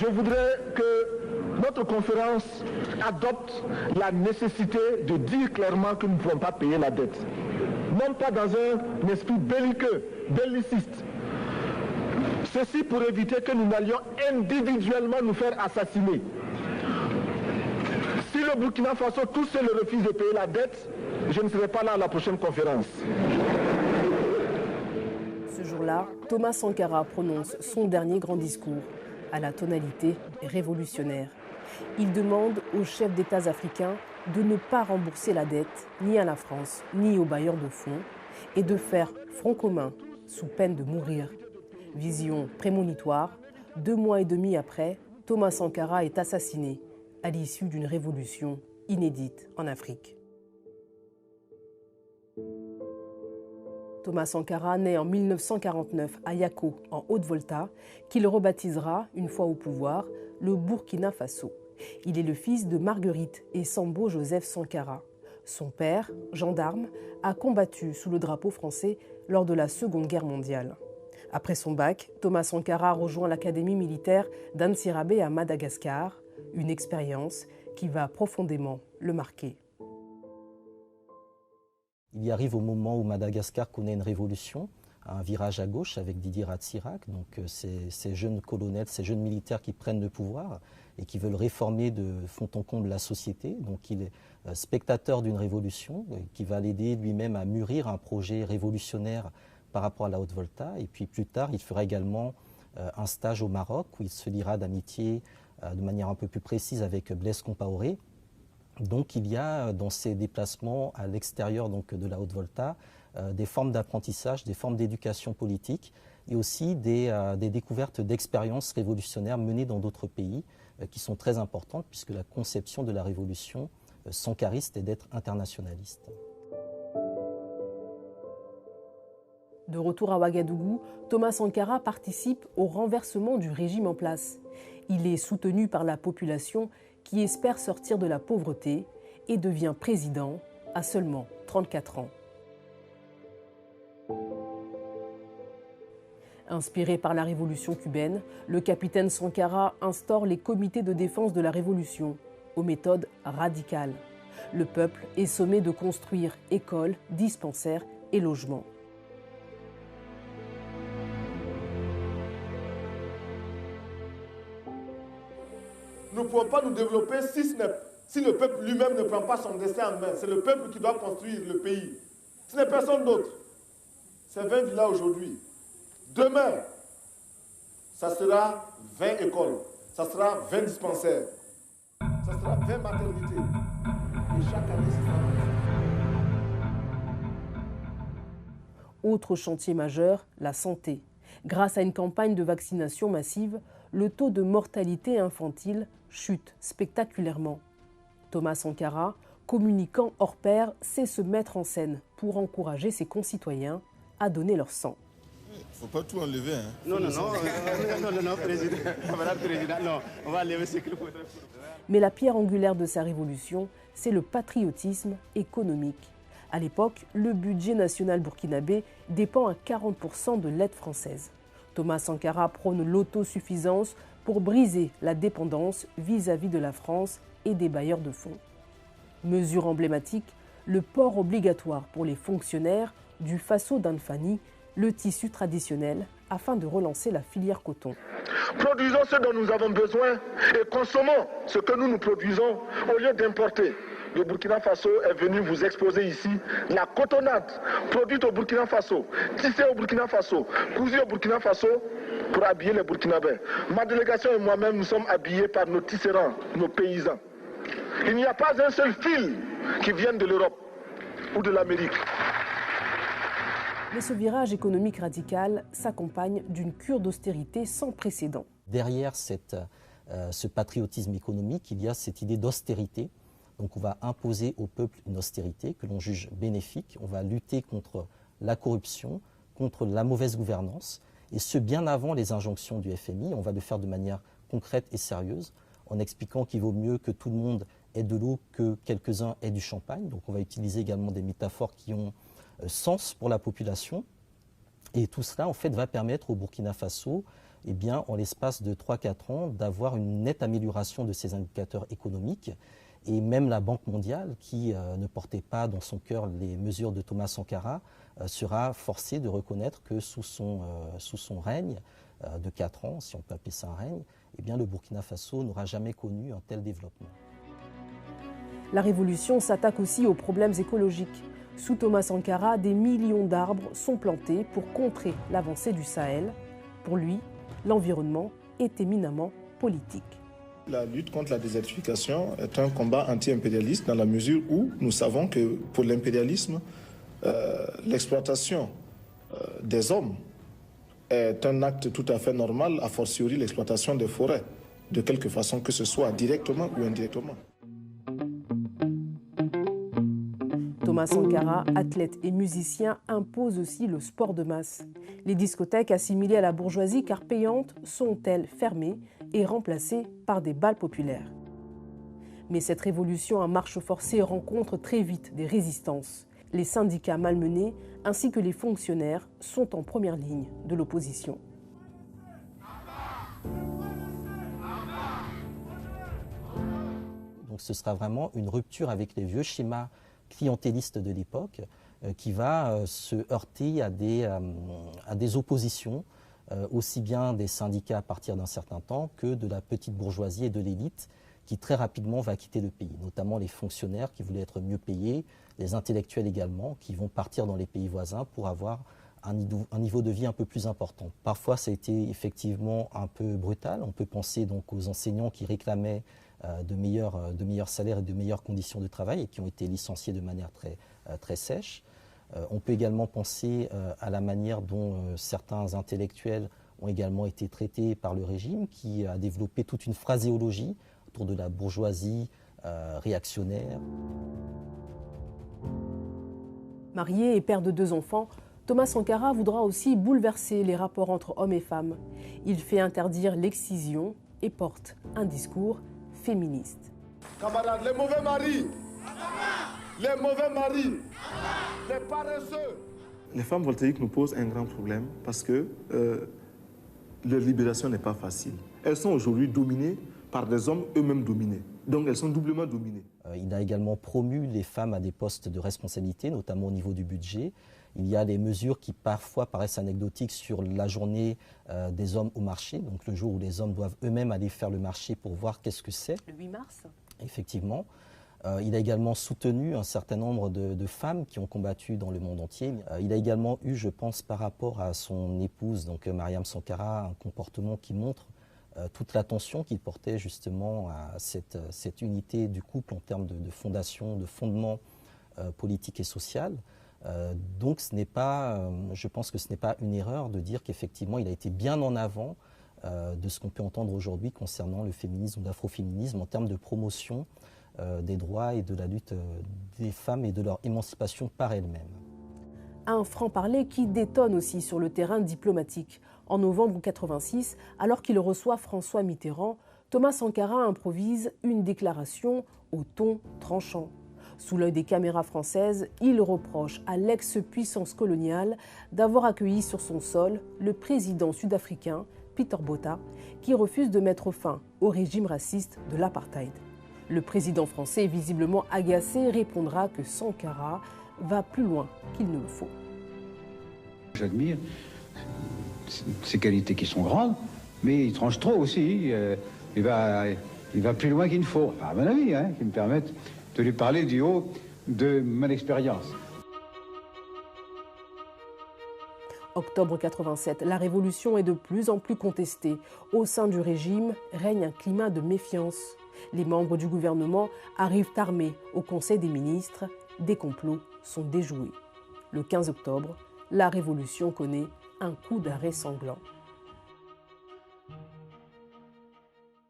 Je voudrais que notre conférence adopte la nécessité de dire clairement que nous ne pouvons pas payer la dette. Non pas dans un esprit belliqueux, belliciste. Ceci pour éviter que nous n'allions individuellement nous faire assassiner. Si le Burkina Faso tout seul refuse de payer la dette, je ne serai pas là à la prochaine conférence. Ce jour-là, Thomas Sankara prononce son dernier grand discours, à la tonalité révolutionnaire. Il demande aux chefs d'États africains de ne pas rembourser la dette ni à la France ni aux bailleurs de fonds et de faire front commun sous peine de mourir. Vision prémonitoire, 2 mois et demi après, Thomas Sankara est assassiné à l'issue d'une révolution inédite en Afrique. Thomas Sankara naît en 1949 à Yako, en Haute-Volta, qu'il rebaptisera, une fois au pouvoir, le Burkina Faso. Il est le fils de Marguerite et Sambo Joseph Sankara. Son père, gendarme, a combattu sous le drapeau français lors de la Seconde Guerre mondiale. Après son bac, Thomas Sankara rejoint l'académie militaire d'Ansirabe à Madagascar, une expérience qui va profondément le marquer. Il y arrive au moment où Madagascar connaît une révolution, un virage à gauche avec Didier Ratsirac, donc ces jeunes colonels, ces jeunes militaires qui prennent le pouvoir et qui veulent réformer de fond en comble la société. Donc il est spectateur d'une révolution qui va l'aider lui-même à mûrir un projet révolutionnaire par rapport à la Haute-Volta. Et puis plus tard, il fera également un stage au Maroc où il se liera d'amitié de manière un peu plus précise avec Blaise Compaoré. Donc il y a dans ces déplacements à l'extérieur de la Haute-Volta des formes d'apprentissage, des formes d'éducation politique et aussi des découvertes d'expériences révolutionnaires menées dans d'autres pays qui sont très importantes puisque la conception de la révolution sankariste est d'être internationaliste. De retour à Ouagadougou, Thomas Sankara participe au renversement du régime en place. Il est soutenu par la population qui espère sortir de la pauvreté et devient président à seulement 34 ans. Inspiré par la révolution cubaine, le capitaine Sankara instaure les comités de défense de la révolution, aux méthodes radicales. Le peuple est sommé de construire écoles, dispensaires et logements. Nous ne pouvons pas nous développer si le peuple lui-même ne prend pas son destin en main. C'est le peuple qui doit construire le pays. Ce n'est personne d'autre. C'est 20 villas aujourd'hui. Demain, ça sera 20 écoles. Ça sera 20 dispensaires. Ça sera 20 maternités. Et chaque année, c'est ça. Autre chantier majeur, la santé. Grâce à une campagne de vaccination massive, le taux de mortalité infantile chute spectaculairement. Thomas Sankara, communicant hors pair, sait se mettre en scène pour encourager ses concitoyens à donner leur sang. Il ne faut pas tout enlever. Hein. Non, président. Non, on va enlever ce qu'il faut. Mais la pierre angulaire de sa révolution, c'est le patriotisme économique. À l'époque, le budget national burkinabé dépend à 40% de l'aide française. Thomas Sankara prône l'autosuffisance pour briser la dépendance vis-à-vis de la France et des bailleurs de fonds. Mesure emblématique, le port obligatoire pour les fonctionnaires du Faso d'Anfani, le tissu traditionnel, afin de relancer la filière coton. Produisons ce dont nous avons besoin et consommons ce que nous produisons au lieu d'importer. Le Burkina Faso est venu vous exposer ici la cotonnade produite au Burkina Faso, tissée au Burkina Faso, cousue au Burkina Faso pour habiller les Burkinabés. Ma délégation et moi-même, nous sommes habillés par nos tisserands, nos paysans. Il n'y a pas un seul fil qui vienne de l'Europe ou de l'Amérique. Mais ce virage économique radical s'accompagne d'une cure d'austérité sans précédent. Derrière ce patriotisme économique, il y a cette idée d'austérité. Donc on va imposer au peuple une austérité que l'on juge bénéfique. On va lutter contre la corruption, contre la mauvaise gouvernance, et ce bien avant les injonctions du FMI. On va le faire de manière concrète et sérieuse, en expliquant qu'il vaut mieux que tout le monde ait de l'eau que quelques-uns aient du champagne. Donc on va utiliser également des métaphores qui ont sens pour la population. Et tout cela, en fait, va permettre au Burkina Faso eh bien, en l'espace de 3-4 ans, d'avoir une nette amélioration de ces indicateurs économiques. Et même la Banque mondiale, qui ne portait pas dans son cœur les mesures de Thomas Sankara, sera forcée de reconnaître que sous son règne de 4 ans, si on peut appeler ça un règne, eh bien, le Burkina Faso n'aura jamais connu un tel développement. La révolution s'attaque aussi aux problèmes écologiques. Sous Thomas Sankara, des millions d'arbres sont plantés pour contrer l'avancée du Sahel. Pour lui, l'environnement est éminemment politique. La lutte contre la désertification est un combat anti-impérialiste dans la mesure où nous savons que pour l'impérialisme, l'exploitation des hommes est un acte tout à fait normal, a fortiori l'exploitation des forêts, de quelque façon que ce soit directement ou indirectement. Thomas Sankara, athlète et musicien, impose aussi le sport de masse. Les discothèques assimilées à la bourgeoisie car payantes sont-elles fermées et remplacées par des bals populaires. Mais cette révolution à marche forcée rencontre très vite des résistances. Les syndicats malmenés ainsi que les fonctionnaires sont en première ligne de l'opposition. Donc ce sera vraiment une rupture avec les vieux schémas clientélistes de l'époque qui va se heurter à des oppositions, aussi bien des syndicats à partir d'un certain temps que de la petite bourgeoisie et de l'élite qui très rapidement va quitter le pays, notamment les fonctionnaires qui voulaient être mieux payés, les intellectuels également qui vont partir dans les pays voisins pour avoir un niveau de vie un peu plus important. Parfois ça a été effectivement un peu brutal, on peut penser donc aux enseignants qui réclamaient de meilleurs salaires et de meilleures conditions de travail et qui ont été licenciés de manière très sèche. On peut également penser à la manière dont certains intellectuels ont également été traités par le régime qui a développé toute une phraséologie autour de la bourgeoisie réactionnaire. Marié et père de 2 enfants, Thomas Sankara voudra aussi bouleverser les rapports entre hommes et femmes. Il fait interdire l'excision et porte un discours féministe. Camarades, les mauvais maris, les paresseux. Les femmes voltaïques nous posent un grand problème parce que leur libération n'est pas facile. Elles sont aujourd'hui dominées par des hommes eux-mêmes dominés. Donc elles sont doublement dominées. Il a également promu les femmes à des postes de responsabilité, notamment au niveau du budget. Il y a des mesures qui parfois paraissent anecdotiques sur la journée des hommes au marché, donc le jour où les hommes doivent eux-mêmes aller faire le marché pour voir qu'est-ce que c'est. Le 8 mars. Effectivement. Il a également soutenu un certain nombre de femmes qui ont combattu dans le monde entier. Il a également eu, je pense, par rapport à son épouse, donc Mariam Sankara, un comportement qui montre toute l'attention qu'il portait justement à cette unité du couple en termes de fondation, de fondement politique et social. Donc je pense que ce n'est pas une erreur de dire qu'effectivement il a été bien en avant de ce qu'on peut entendre aujourd'hui concernant le féminisme ou l'afroféminisme en termes de promotion des droits et de la lutte des femmes et de leur émancipation par elles-mêmes. Un franc-parler qui détonne aussi sur le terrain diplomatique. En novembre 1986, alors qu'il reçoit François Mitterrand, Thomas Sankara improvise une déclaration au ton tranchant. Sous l'œil des caméras françaises, il reproche à l'ex-puissance coloniale d'avoir accueilli sur son sol le président sud-africain Peter Botha, qui refuse de mettre fin au régime raciste de l'apartheid. Le président français, visiblement agacé, répondra que Sankara va plus loin qu'il ne le faut. J'admire ses qualités qui sont grandes, mais il tranche trop aussi. Il va plus loin qu'il ne faut, à mon avis, qui me permettent de lui parler du haut de mon expérience. Octobre 1987, la révolution est de plus en plus contestée. Au sein du régime règne un climat de méfiance. Les membres du gouvernement arrivent armés au Conseil des ministres. Des complots sont déjoués. Le 15 octobre, la révolution connaît un coup d'arrêt sanglant.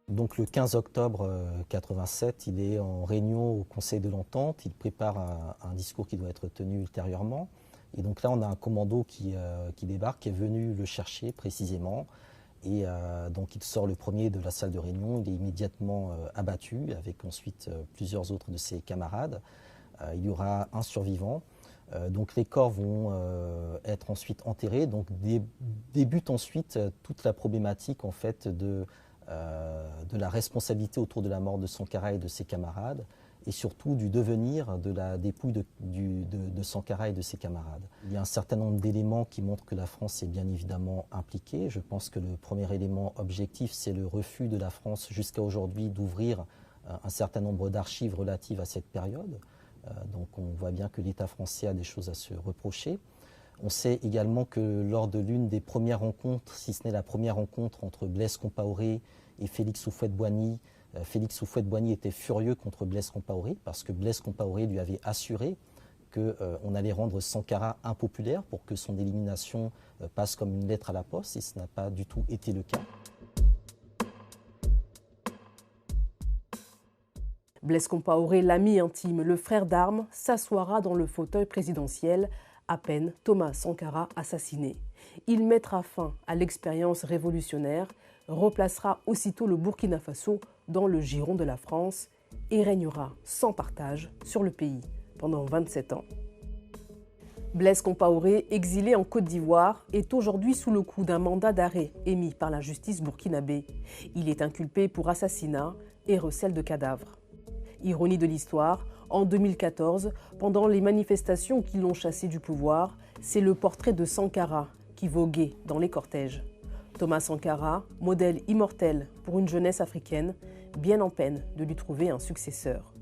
Donc le 15 octobre 1987, il est en réunion au Conseil de l'Entente, il prépare un discours qui doit être tenu ultérieurement. Et donc là, on a un commando qui débarque, qui est venu le chercher précisément. Et donc il sort le premier de la salle de réunion, il est immédiatement abattu, avec ensuite plusieurs autres de ses camarades. Il y aura un survivant. Donc les corps vont être ensuite enterrés. Donc débute ensuite toute la problématique en fait de la responsabilité autour de la mort de Sankara et de ses camarades, et surtout du devenir de la dépouille de Sankara et de ses camarades. Il y a un certain nombre d'éléments qui montrent que la France est bien évidemment impliquée. Je pense que le premier élément objectif, c'est le refus de la France jusqu'à aujourd'hui d'ouvrir un certain nombre d'archives relatives à cette période. Donc on voit bien que l'État français a des choses à se reprocher. On sait également que lors de l'une des premières rencontres, si ce n'est la première rencontre entre Blaise Compaoré et Félix Houphouët-Boigny, Félix Houphouët-Boigny était furieux contre Blaise Compaoré parce que Blaise Compaoré lui avait assuré qu'on allait rendre Sankara impopulaire pour que son élimination passe comme une lettre à la poste, et ce n'a pas du tout été le cas. Blaise Compaoré, l'ami intime, le frère d'armes, s'assoira dans le fauteuil présidentiel à peine Thomas Sankara assassiné. Il mettra fin à l'expérience révolutionnaire, replacera aussitôt le Burkina Faso dans le giron de la France et régnera sans partage sur le pays pendant 27 ans. Blaise Compaoré, exilé en Côte d'Ivoire, est aujourd'hui sous le coup d'un mandat d'arrêt émis par la justice burkinabé. Il est inculpé pour assassinat et recel de cadavres. Ironie de l'histoire, en 2014, pendant les manifestations qui l'ont chassé du pouvoir, c'est le portrait de Sankara qui voguait dans les cortèges. Thomas Sankara, modèle immortel pour une jeunesse africaine, bien en peine de lui trouver un successeur.